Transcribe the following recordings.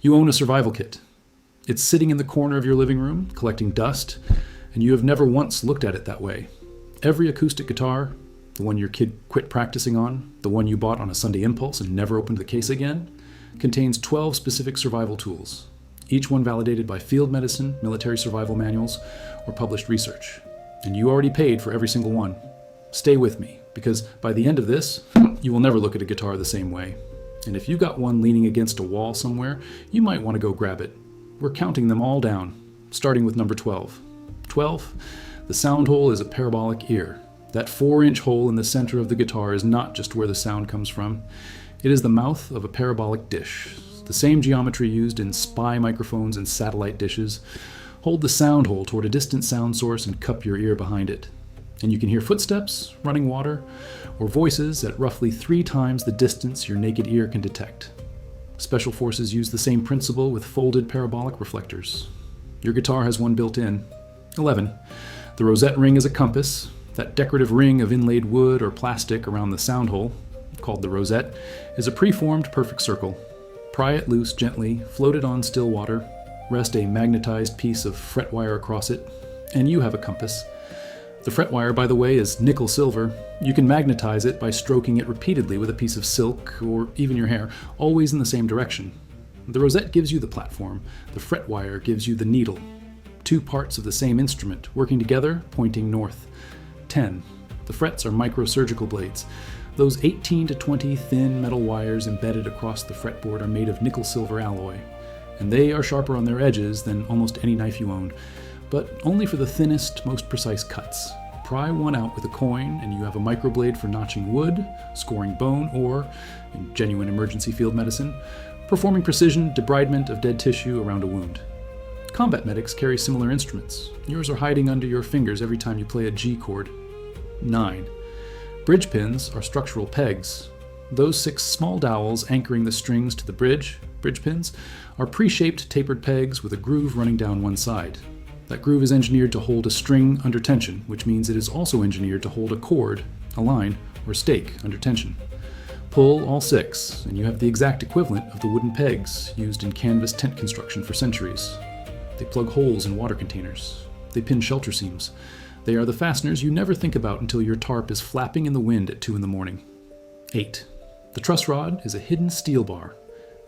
You own a survival kit. It's sitting in the corner of your living room, collecting dust, and you have never once looked at it that way. Every acoustic guitar, the one your kid quit practicing on, the one you bought on a Sunday impulse and never opened the case again, contains 12 specific survival tools, each one validated by field medicine, military survival manuals, or published research. And you already paid for every single one. Stay with me, because by the end of this, you will never look at a guitar the same way. And if you got one leaning against a wall somewhere, you might want to go grab it. We're counting them all down, starting with number 12. 12, the sound hole is a parabolic ear. That 4-inch hole in the center of the guitar is not just where the sound comes from. It is the mouth of a parabolic dish. The same geometry used in spy microphones and satellite dishes. Hold the sound hole toward a distant sound source and cup your ear behind it. And you can hear footsteps, running water, or voices at roughly 3 times the distance your naked ear can detect. Special forces use the same principle with folded parabolic reflectors. Your guitar has one built in. 11. The Rosette ring is a compass. That decorative ring of inlaid wood or plastic around the sound hole, called the Rosette, is a preformed perfect circle. Pry it loose gently, float it on still water, rest a magnetized piece of fret wire across it, and you have a compass. The fret wire, by the way, is nickel silver. You can magnetize it by stroking it repeatedly with a piece of silk or even your hair, always in the same direction. The Rosette gives you the platform. The fret wire gives you the needle. 2 parts of the same instrument, working together, pointing north. 10. The frets are microsurgical blades. Those 18 to 20 thin metal wires embedded across the fretboard are made of nickel-silver alloy, and they are sharper on their edges than almost any knife you own, but only for the thinnest, most precise cuts. Pry one out with a coin, and you have a microblade for notching wood, scoring bone, or, in genuine emergency field medicine, performing precision debridement of dead tissue around a wound. Combat medics carry similar instruments. Yours are hiding under your fingers every time you play a G chord. 9. Bridge pins are structural pegs. Those 6 small dowels anchoring the strings to the bridge pins, are pre-shaped tapered pegs with a groove running down one side. That groove is engineered to hold a string under tension, which means it is also engineered to hold a cord, a line, or stake under tension. Pull all 6, and you have the exact equivalent of the wooden pegs used in canvas tent construction for centuries. They plug holes in water containers. They pin shelter seams. They are the fasteners you never think about until your tarp is flapping in the wind at 2 a.m. 8. The truss rod is a hidden steel bar.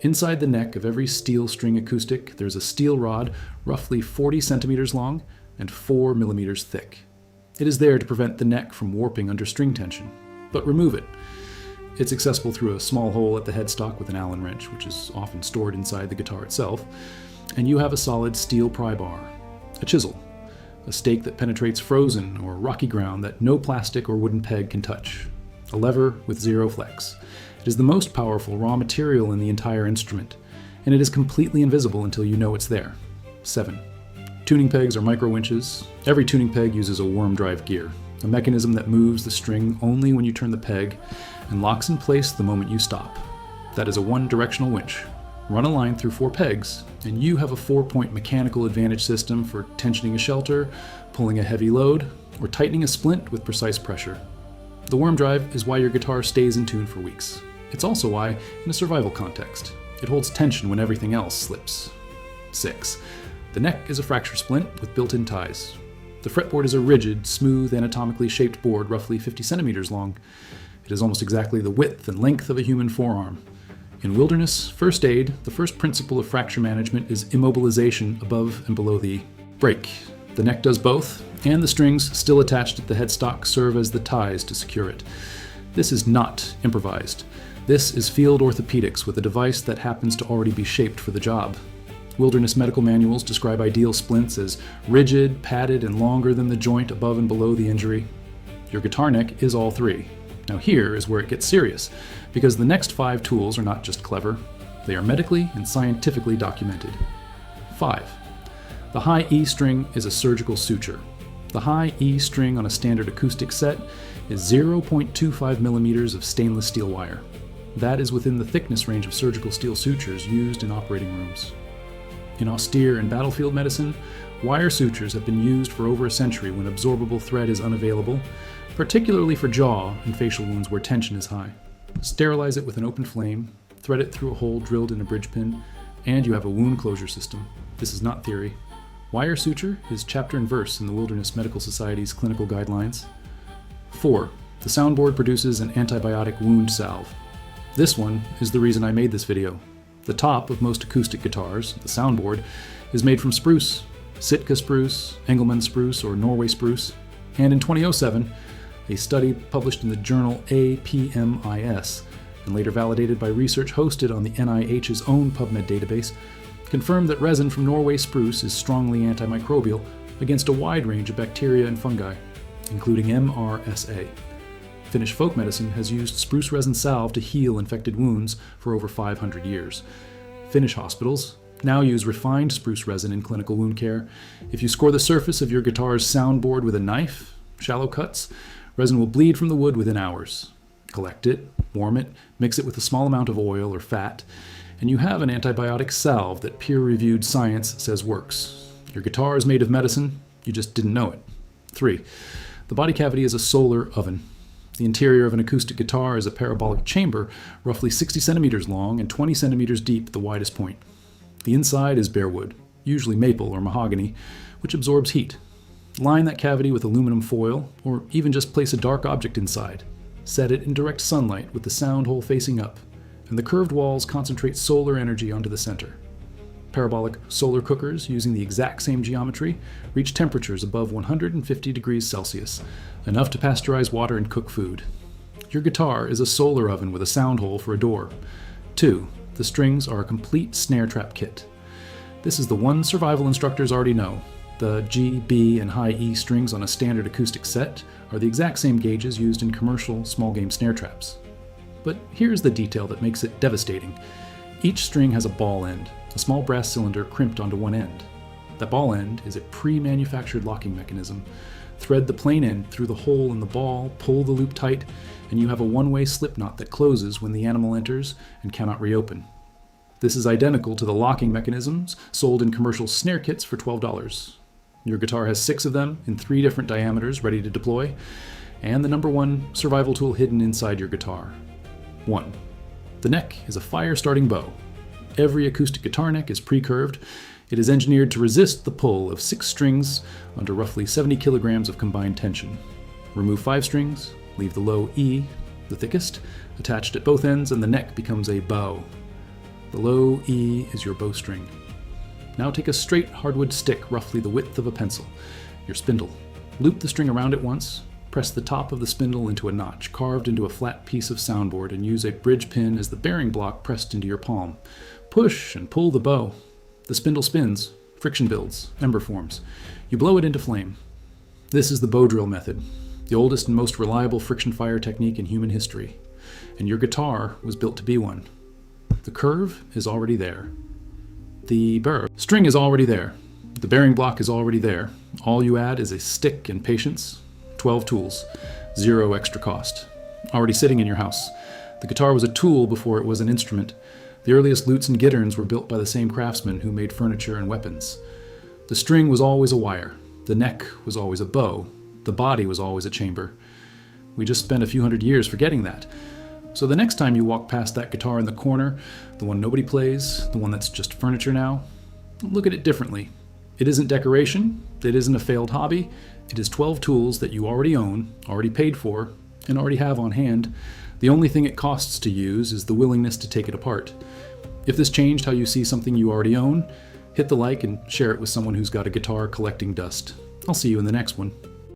Inside the neck of every steel string acoustic, there's a steel rod roughly 40 centimeters long and 4 millimeters thick. It is there to prevent the neck from warping under string tension. But remove it. It's accessible through a small hole at the headstock with an Allen wrench, which is often stored inside the guitar itself, and you have a solid steel pry bar, a chisel, a stake that penetrates frozen or rocky ground that no plastic or wooden peg can touch, a lever with 0 flex. It is the most powerful raw material in the entire instrument, and it is completely invisible until you know it's there. 7. Tuning pegs are micro winches. Every tuning peg uses a worm drive gear, a mechanism that moves the string only when you turn the peg and locks in place the moment you stop. That is a one-directional winch. Run a line through 4 pegs, and you have a 4-point mechanical advantage system for tensioning a shelter, pulling a heavy load, or tightening a splint with precise pressure. The worm drive is why your guitar stays in tune for weeks. It's also why, in a survival context, it holds tension when everything else slips. 6. The neck is a fracture splint with built-in ties. The fretboard is a rigid, smooth, anatomically shaped board roughly 50 centimeters long. It is almost exactly the width and length of a human forearm. In wilderness first aid, the first principle of fracture management is immobilization above and below the break. The neck does both, and the strings still attached at the headstock serve as the ties to secure it. This is not improvised. This is field orthopedics with a device that happens to already be shaped for the job. Wilderness medical manuals describe ideal splints as rigid, padded, and longer than the joint above and below the injury. Your guitar neck is all 3. Now here is where it gets serious, because the next 5 tools are not just clever, they are medically and scientifically documented. 5. The high E string is a surgical suture. The high E string on a standard acoustic set is 0.25 millimeters of stainless steel wire. That is within the thickness range of surgical steel sutures used in operating rooms. In austere and battlefield medicine, wire sutures have been used for over a century when absorbable thread is unavailable, particularly for jaw and facial wounds where tension is high. Sterilize it with an open flame, thread it through a hole drilled in a bridge pin, And you have a wound closure system. This is not theory. Wire suture is chapter and verse in the Wilderness Medical Society's clinical guidelines. 4. The soundboard produces an antibiotic wound salve. This one is the reason I made this video. The top of most acoustic guitars, the soundboard, is made from spruce, Sitka spruce, Engelmann spruce, or Norway spruce. And in 2007, a study published in the journal APMIS, and later validated by research hosted on the NIH's own PubMed database, confirmed that resin from Norway spruce is strongly antimicrobial against a wide range of bacteria and fungi, including MRSA. Finnish folk medicine has used spruce resin salve to heal infected wounds for over 500 years. Finnish hospitals now use refined spruce resin in clinical wound care. If you score the surface of your guitar's soundboard with a knife, shallow cuts, resin will bleed from the wood within hours. Collect it, warm it, mix it with a small amount of oil or fat, and you have an antibiotic salve that peer-reviewed science says works. Your guitar is made of medicine, you just didn't know it. 3. The body cavity is a solar oven. The interior of an acoustic guitar is a parabolic chamber, roughly 60 centimeters long and 20 centimeters deep at the widest point. The inside is bare wood, usually maple or mahogany, which absorbs heat. Line that cavity with aluminum foil, or even just place a dark object inside. Set it in direct sunlight with the sound hole facing up, and the curved walls concentrate solar energy onto the center. Parabolic solar cookers, using the exact same geometry, reach temperatures above 150 degrees Celsius, enough to pasteurize water and cook food. Your guitar is a solar oven with a sound hole for a door. 2. The strings are a complete snare trap kit. This is the one survival instructors already know. The G, B, and high E strings on a standard acoustic set are the exact same gauges used in commercial small game snare traps. But here's the detail that makes it devastating. Each string has a ball end, a small brass cylinder crimped onto one end. That ball end is a pre-manufactured locking mechanism. Thread the plain end through the hole in the ball, pull the loop tight, and you have a one-way slip knot that closes when the animal enters and cannot reopen. This is identical to the locking mechanisms sold in commercial snare kits for $12. Your guitar has 6 of them in 3 different diameters ready to deploy, and the number 1 survival tool hidden inside your guitar. 1. The neck is a fire-starting bow. Every acoustic guitar neck is pre-curved. It is engineered to resist the pull of 6 strings under roughly 70 kilograms of combined tension. Remove 5 strings, leave the low E, the thickest, attached at both ends, and the neck becomes a bow. The low E is your bowstring. Now take a straight hardwood stick roughly the width of a pencil, your spindle. Loop the string around it once, press the top of the spindle into a notch carved into a flat piece of soundboard, and use a bridge pin as the bearing block pressed into your palm. Push and pull the bow. The spindle spins, friction builds, ember forms. You blow it into flame. This is the bow drill method, the oldest and most reliable friction fire technique in human history. And your guitar was built to be one. The curve is already there. The string is already there. The bearing block is already there. All you add is a stick and patience, 12 tools, 0 extra cost. Already sitting in your house. The guitar was a tool before it was an instrument. The earliest lutes and gitterns were built by the same craftsmen who made furniture and weapons. The string was always a wire. The neck was always a bow. The body was always a chamber. We just spent a few hundred years forgetting that. So the next time you walk past that guitar in the corner, the one nobody plays, the one that's just furniture now, look at it differently. It isn't decoration, it isn't a failed hobby, it is 12 tools that you already own, already paid for, and already have on hand. The only thing it costs to use is the willingness to take it apart. If this changed how you see something you already own, hit the like and share it with someone who's got a guitar collecting dust. I'll see you in the next one.